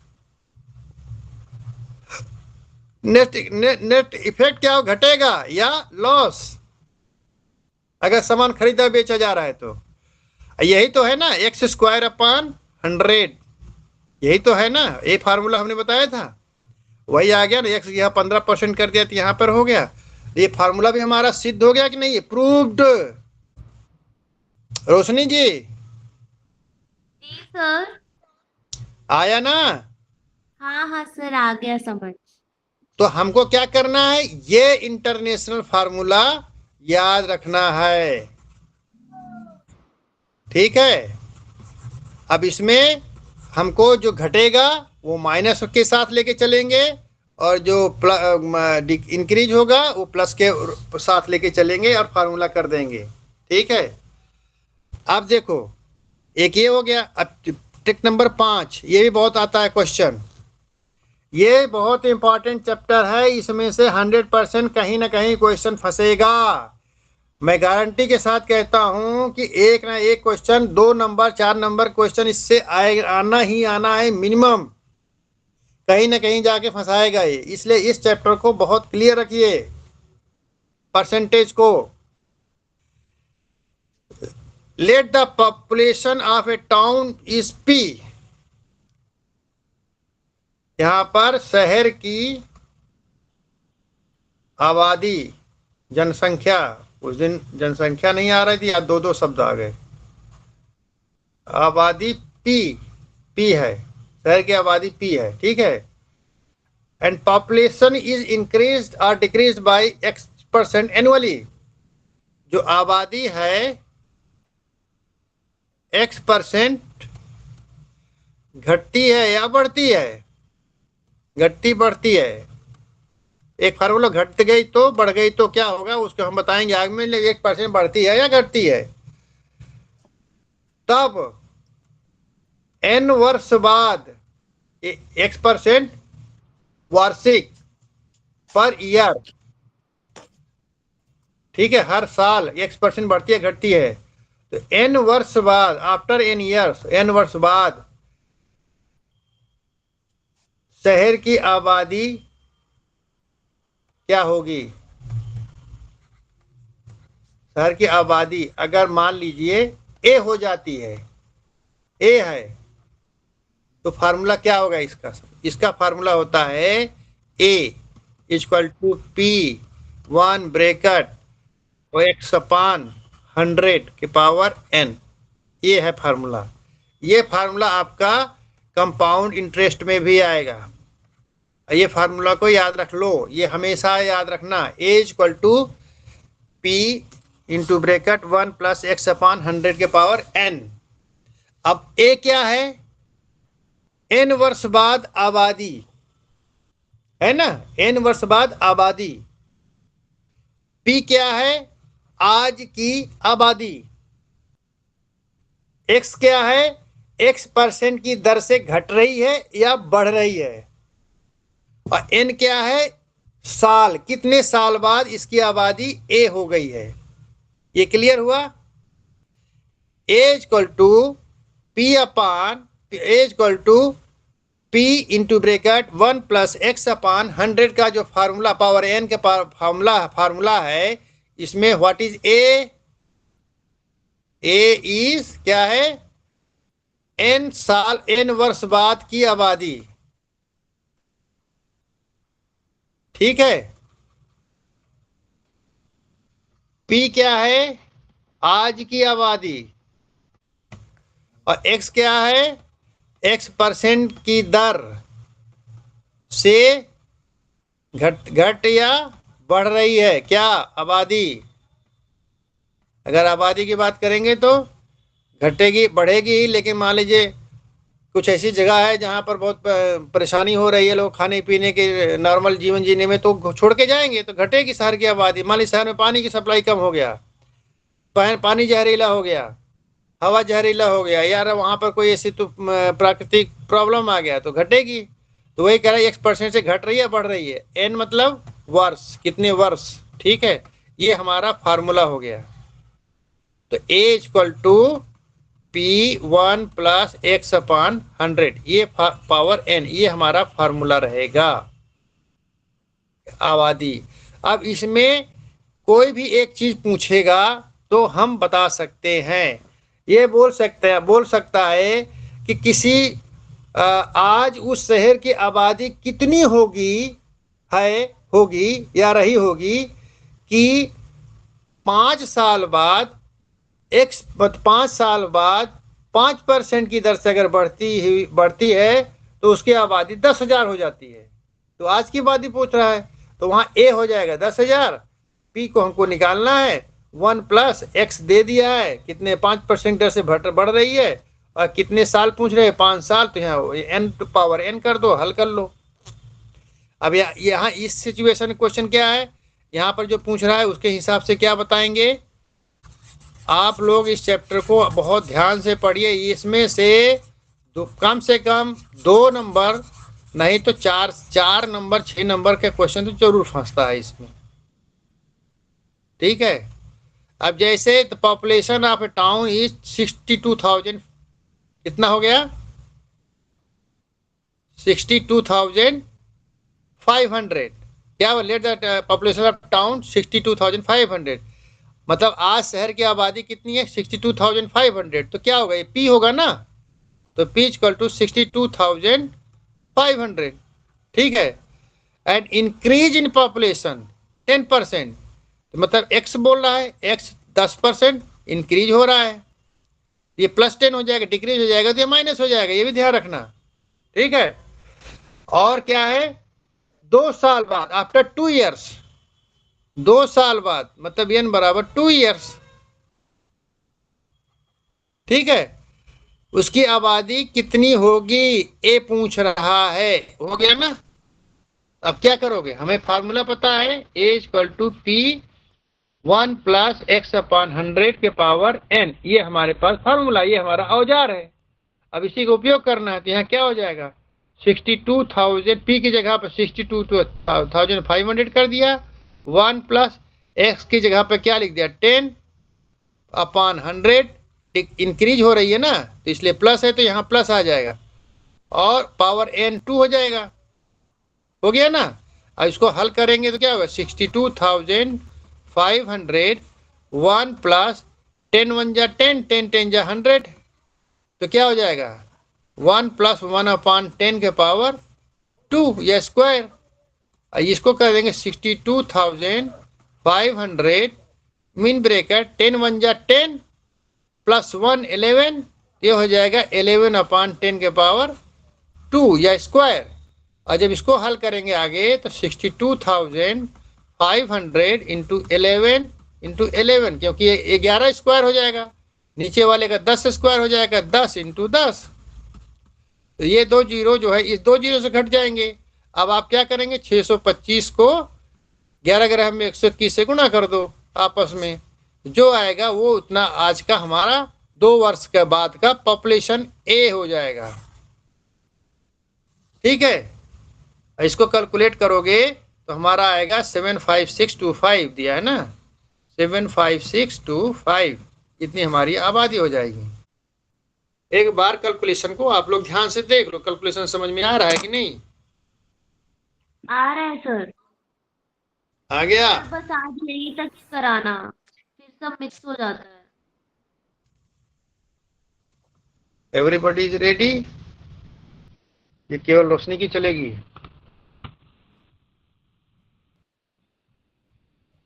नेट इफेक्ट क्या हो, घटेगा या लॉस, अगर सामान खरीदा बेचा जा रहा है तो। यही तो है ना, x² अपान 100, यही तो है ना, ये फार्मूला हमने बताया था, वही आ गया ना। x यहाँ 15% कर दिया तो यहाँ पर हो गया, ये फार्मूला भी हमारा सिद्ध हो गया कि नहीं, प्रूव्ड। रोशनी जी जी सर। आया ना? हाँ हाँ सर, आ गया समझ। तो हमको क्या करना है, ये इंटरनेशनल फार्मूला याद रखना है। ठीक है, अब इसमें हमको जो घटेगा वो माइनस के साथ लेके चलेंगे, और जो इंक्रीज होगा वो प्लस के साथ लेके चलेंगे और फार्मूला कर देंगे। ठीक है, अब देखो एक ये हो गया। अब ट्रिक नंबर 5, ये भी बहुत आता है क्वेश्चन, ये बहुत इंपॉर्टेंट चैप्टर है, इसमें से 100% कहीं ना कहीं क्वेश्चन फंसेगा। मैं गारंटी के साथ कहता हूं कि एक ना एक क्वेश्चन, 2 नंबर 4 नंबर क्वेश्चन इससे आना ही आना है मिनिमम, कहीं ना कहीं जाके फंसाएगा ये। इसलिए इस चैप्टर को बहुत क्लियर रखिए, परसेंटेज को। Let the population of A town is P, यहां पर शहर की आबादी, जनसंख्या, उस दिन जनसंख्या नहीं आ रही थी, या 2 शब्द आ गए। आबादी P है, शहर की आबादी P है। ठीक है, एंड पॉपुलेशन इज इंक्रीज्ड और डिक्रीज्ड बाय X% एनुअली, जो आबादी है X% घटती है या बढ़ती है, घटती बढ़ती है। एक फार्मूला घट गई तो बढ़ गई तो क्या होगा उसको हम बताएंगे आगे में, 1% बढ़ती है या घटती है। तब n वर्ष बाद X% वार्षिक पर ईयर, ठीक है, हर साल x% बढ़ती है घटती है। तो n वर्ष बाद, आफ्टर n ईयर्स, n वर्ष बाद शहर की आबादी क्या होगी? शहर की आबादी अगर मान लीजिए a हो जाती है, a है, तो फार्मूला क्या होगा इसका? इसका फार्मूला होता है a equal to p 1 bracket और x/100 के पावर n। ये है फार्मूला। ये फार्मूला आपका कंपाउंड इंटरेस्ट में भी आएगा। ये फार्मूला को याद रख लो, ये हमेशा याद रखना। a equal to p into bracket 1 plus x/100 के पावर n। अब a क्या है? n वर्ष बाद आबादी है ना, n वर्ष बाद आबादी। p क्या है? आज की आबादी। x क्या है? x% की दर से घट रही है या बढ़ रही है। और n क्या है? साल, कितने साल बाद इसकी आबादी a हो गई है। ये क्लियर हुआ? a equal to p into bracket 1 plus x/100 का जो फार्मूला पावर n के फार्मूला है, इसमें what is a? a is क्या है? n साल, n वर्ष बाद की आबादी। ठीक है। p क्या है? आज की आबादी। और x क्या है? x% की दर से घट या बढ़ रही है क्या आबादी। अगर आबादी की बात करेंगे तो घटेगी बढ़ेगी ही, लेकिन मान लीजिए कुछ ऐसी जगह है जहां पर बहुत परेशानी हो रही है, लोग खाने पीने के, नॉर्मल जीवन जीने में, तो छोड़ के जाएंगे तो घटेगी शहर की आबादी। मान लीजिए शहर में पानी की सप्लाई कम हो गया, पानी जहरीला हो गया, हवा जहरीला हो गया, यार वहां पर कोई ऐसी तो प्राकृतिक प्रॉब्लम आ गया तो घटेगी। तो वही कह रहा है x% से घट रही है बढ़ रही है। n मतलब वर्ष, कितने वर्ष। ठीक है, ये हमारा फार्मूला हो गया। तो a equal to p1 plus x/100, ये पावर n, ये हमारा फार्मूला रहेगा आबादी। अब इसमें कोई भी एक चीज पूछेगा तो हम बता सकते हैं। ये बोल सकता है कि किसी आज उस शहर की आबादी कितनी होगी या रही होगी कि 5 साल बाद 5% की दर से अगर बढ़ती है तो उसकी आबादी 10,000 हो जाती है। तो आज की आबादी पूछ रहा है, तो वहां a हो जाएगा 10,000, p को हमको निकालना है, 1 प्लस x दे दिया है, कितने 5% दर से बढ़ रही है, और कितने साल पूछ रहे हैं, 5 साल। तो यहाँ n पावर n कर दो, हल कर लो। अब यहाँ इस सिचुएशन क्वेश्चन क्या है, यहाँ पर जो पूछ रहा है उसके हिसाब से क्या बताएंगे आप लोग। इस चैप्टर को बहुत ध्यान से पढ़िए, इसमें से कम से कम 2 नंबर नहीं तो 4 नंबर 6 नंबर के क्वेश्चन तो जरूर फंसता है इसमें। ठीक है। अब जैसे population of A town is 62,000, कितना हो गया 62,500। क्या let that population of town 62,500, मतलब आज शहर की आबादी कितनी है 62,500। तो क्या होगा, ये p होगा ना, तो p इक्वल टू 62,500। ठीक है। एंड इंक्रीज इन पॉपुलेशन 10%, तो मतलब x बोल रहा है, x 10% इंक्रीज हो रहा है, ये +10 हो जाएगा, डिक्रीज हो जाएगा तो ये माइनस हो जाएगा, ये भी ध्यान रखना। ठीक है। और क्या है, 2 साल बाद, आफ्टर 2 ईयर्स, 2 साल बाद, मतलब n बराबर 2 ईयर्स। ठीक है। उसकी आबादी कितनी होगी a पूछ रहा है, हो गया ना। अब क्या करोगे, हमें फार्मूला पता है, a equal to p1 plus x/100 के पावर n, ये हमारे पास फार्मूला, ये हमारा औजार है। अब इसी का उपयोग करना है। तो यहाँ क्या हो जाएगा 62,000, p की जगह पर 62,500 कर दिया, 1 प्लस x की जगह पे क्या लिख दिया 10/100, इंक्रीज हो रही है ना, तो इसलिए प्लस है तो यहाँ प्लस आ जाएगा और पावर n 2 हो जाएगा। हो गया ना। अब इसको हल करेंगे तो क्या होगा 62,500 1 प्लस 10 1 जा 10 10 10 जा 100, तो क्या हो जाएगा 1 प्लस 1/10 के पावर 2 या स्क्वायर। इसको कर देंगे 62,500 मीन ब्रेकेट 10 1 जा 10 प्लस 1 11, ये हो जाएगा 11/10 के पावर 2 या स्क्वायर। और जब इसको हल करेंगे आगे तो 62,500 इंटू 11 क्योंकि ये 11 स्क्वायर हो जाएगा, नीचे वाले का 10 स्क्वायर हो जाएगा, 10 इंटू 10, तो ये 2 जीरो जो है इस 2 जीरो से घट जाएंगे। अब आप क्या करेंगे 625 को 11 ग्राम में 121 से गुना कर दो आपस में, जो आएगा वो उतना आज का हमारा 2 वर्ष के बाद का पॉपुलेशन ए हो जाएगा। ठीक है, इसको कैलकुलेट करोगे तो हमारा आएगा 75625 दिया है ना, 75625 इतनी हमारी आबादी हो जाएगी। एक बार कैलकुलेशन को आप लोग ध्यान से देख लो, कैलकुलेशन समझ में आ रहा है कि नहीं? आ रहा है सर। आ गया। बस आज यहीं तक ही कराना, फिर सब मिक्स हो जाता है। Everybody is ready? ये केवल रोशनी की चलेगी।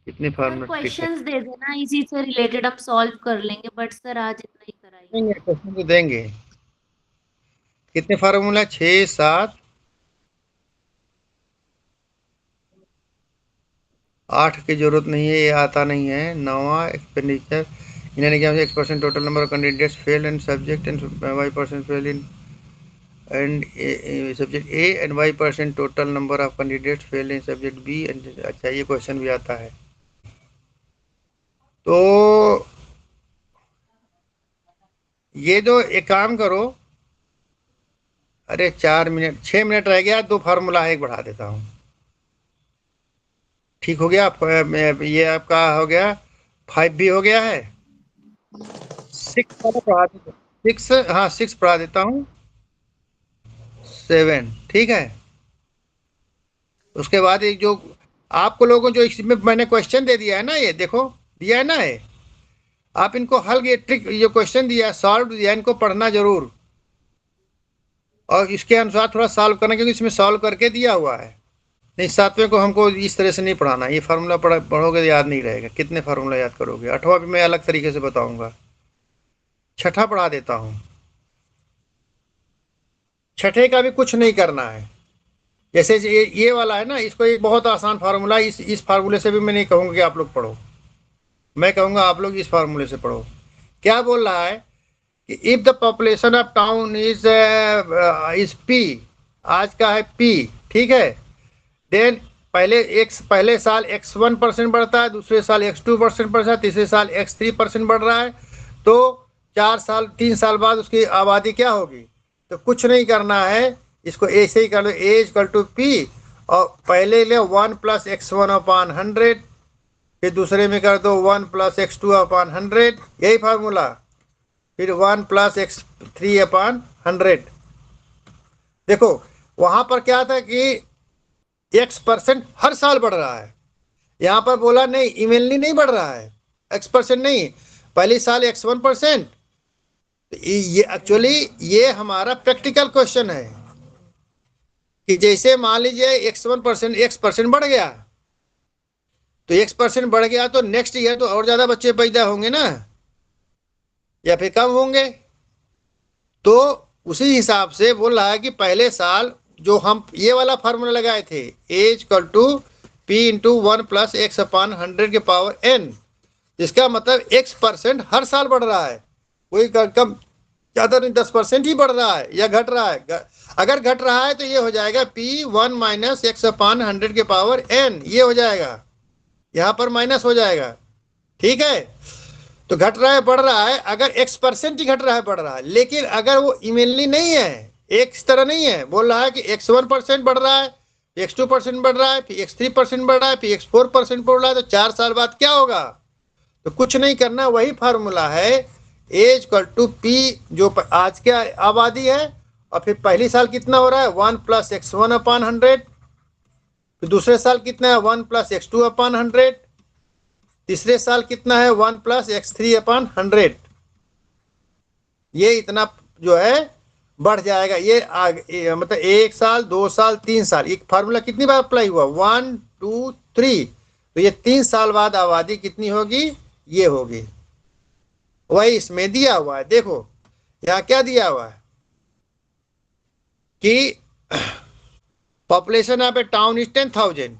कितने फार्मूला क्वेश्चंस दे देना, इसी से रिलेटेड हम सॉल्व कर लेंगे, बट सर आज इतना ही कराइए। क्वेश्चन तो देंगे। कितने फार्मूला 6 7 8 की जरूरत नहीं है, ये आता नहीं है। 9वां एक्सपेंडिचर इन्होंने क्या 1% total number of candidates fail and subject and y% fail in and subject A and y% total number of candidates fail in subject B and, अच्छा ये क्वेश्चन भी आता है। तो ये जो एक काम करो, अरे 4 मिनट 6 मिनट रह गया, 2 फार्मूला एक बढ़ा देता हूँ। ठीक हो गया, ये आपका हो गया 5 भी हो गया है, 6 पढ़ा देता, 6 हाँ 6 पढ़ा देता हूँ, 7 ठीक है। उसके बाद एक जो आपको लोगों जो इसमें मैंने क्वेश्चन दे दिया है ना, ये देखो दिया है ना, ये आप इनको हल, ये ट्रिक जो क्वेश्चन दिया सॉल्व दिया, इनको पढ़ना जरूर और इसके अनुसार थोड़ा सॉल्व करना, क्योंकि इसमें सॉल्व करके दिया हुआ है। नहीं 7वें को हमको इस तरह से नहीं पढ़ाना, ये फार्मूला पढ़ोगे याद नहीं रहेगा। कितने फार्मूला याद करोगे? 8वां भी मैं अलग तरीके से बताऊंगा। 6ठा पढ़ा देता हूँ। 6ठे का भी कुछ नहीं करना है, जैसे ये वाला है ना, इसको एक बहुत आसान फार्मूला, इस फार्मूले से भी मैं नहीं कहूँगा कि आप लोग पढ़ो, मैं कहूँगा आप लोग इस फार्मूले से पढ़ो। क्या बोल रहा है कि if the population of town is P, आज का है पी, ठीक है, देन पहले साल x 1% बढ़ता है, दूसरे साल x 2% बढ़ता है, तीसरे साल x 3% बढ़ रहा है, तो 3 साल बाद उसकी आबादी क्या होगी? तो कुछ नहीं करना है, इसको ऐसे ही कर लो, a इक्वल टू पी, और पहले ले 1 प्लस x1/100, फिर दूसरे में कर दो 1 प्लस x2/100, यही फार्मूला, फिर 1 प्लस x3/100। देखो वहां पर क्या था कि x% हर साल बढ़ रहा है, यहाँ पर बोला नहीं इवेनली नहीं बढ़ रहा है, x% नहीं, पहले साल x 1%। ये एक्चुअली ये हमारा प्रैक्टिकल क्वेश्चन है कि जैसे मान लीजिए x 1% x% बढ़ गया, तो x% बढ़ गया तो नेक्स्ट ईयर तो और ज्यादा बच्चे पैदा होंगे ना, या फिर कम होंगे। तो उसी हिसाब से बोल रहा है कि पहले साल जो हम ये वाला फार्मूला लगाए थे, a equal to p into 1 plus x/100 के पावर n, इसका मतलब x% हर साल बढ़ रहा है, कोई कम ज्यादा नहीं, 10% ही बढ़ रहा है या घट रहा है। अगर घट रहा है तो ये हो जाएगा p1 माइनस x/100 के पावर n, ये हो जाएगा, यहाँ पर माइनस हो जाएगा, ठीक है। तो घट रहा है बढ़ रहा है, अगर x% ही घट रहा है बढ़ रहा है, लेकिन अगर वो इवेनली नहीं है, एक तरह नहीं है, बोल रहा है कि x 1% बढ़ रहा है, x2% बढ़ रहा है, फिर x3% बढ़ रहा है, फिर x4% बढ़ रहा है, तो 4 साल बाद क्या होगा? तो कुछ नहीं करना, वही फार्मूला है, एज इक्वल टू पी जो आज के आबादी है, और फिर पहली साल कितना हो रहा है 1 + x1/100, फिर दूसरे साल कितना है 1 + x2/100, तीसरे साल कितना है 1 + x3/100। ये इतना जो है बढ़ जाएगा, ये मतलब 1 साल 2 साल 3 साल, एक फार्मूला कितनी बार अप्लाई हुआ 1 2 3, तो ये 3 साल बाद आबादी कितनी होगी, ये होगी। वही इसमें दिया हुआ है, देखो यहाँ क्या दिया हुआ है कि population of a town is 10,000,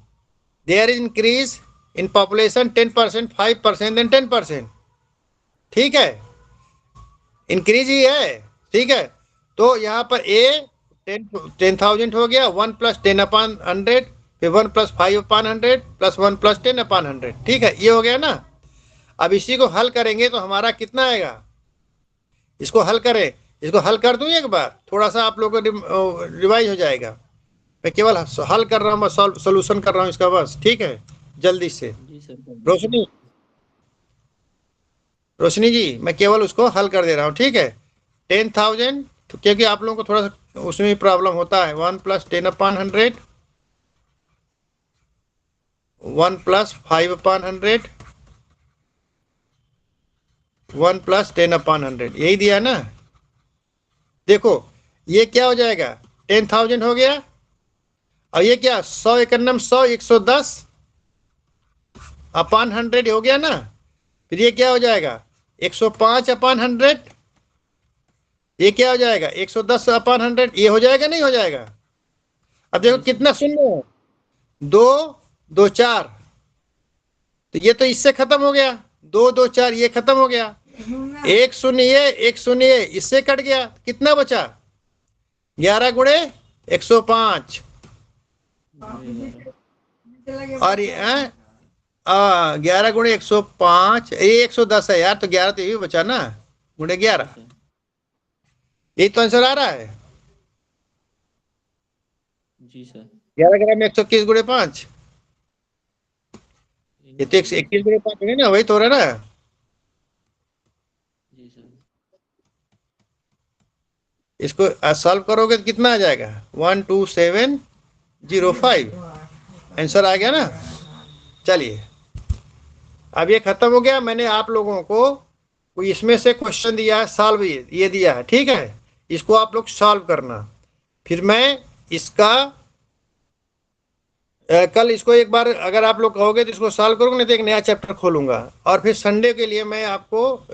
there is increase in population 10%, 5%, then 10%, ठीक है, इंक्रीज ही है, ठीक है। तो यहाँ पर ए 10,000 हो गया, 1 + 10/100, फिर 1 + 5/100 + 1 + 10/100, ठीक है, ये हो गया ना। अब इसी को हल करेंगे तो हमारा कितना आएगा, इसको हल करें, इसको हल कर दूं एक बार, थोड़ा सा आप लोगों को रिवाइज हो जाएगा। मैं केवल हल कर रहा हूँ, सोल्यूशन कर रहा हूँ इसका बस, ठीक है, जल्दी से। जी सर। रोशनी जी, मैं केवल उसको हल कर दे रहा हूँ, ठीक है। 10,000, तो क्योंकि आप लोगों को थोड़ा सा उसमें भी प्रॉब्लम होता है, 1 + 10/100, 1 + 5/100, 1 + 10/100, यही दिया है ना। देखो ये क्या हो जाएगा, 10,000 हो गया, और ये क्या 100 एकन्नम 100 110/100 हो गया ना। फिर ये क्या हो जाएगा 105/100, ये क्या हो जाएगा 110/100, ये हो जाएगा नहीं हो जाएगा। अब देखो कितना शून्य है, 2 2 4, तो ये तो इससे खत्म हो गया, 2 2 4 ये खत्म हो गया, 1 0 ये 1 0 ये इससे कट गया, कितना बचा 11 × 105, और 11 × 105, ये 110 है यार, तो 11 तो ये भी बचा ना, × 11, यही तो आंसर आ रहा है। जी सर। 11 ग्राम 121 × 5, ये तो 121 × 5 है ना, वही तो हो रहा है ना। जी सर। इसको सॉल्व करोगे तो कितना आ जाएगा 12705, आंसर आ गया ना। चलिए अब ये खत्म हो गया, मैंने आप लोगों को कोई इसमें से क्वेश्चन दिया है, सॉल्व ये दिया है, ठीक है, इसको आप लोग सॉल्व करना। फिर मैं इसका कल इसको एक बार अगर आप लोग कहोगे तो इसको सॉल्व करूंगा, नहीं तो एक नया चैप्टर खोलूंगा, और फिर संडे के लिए मैं आपको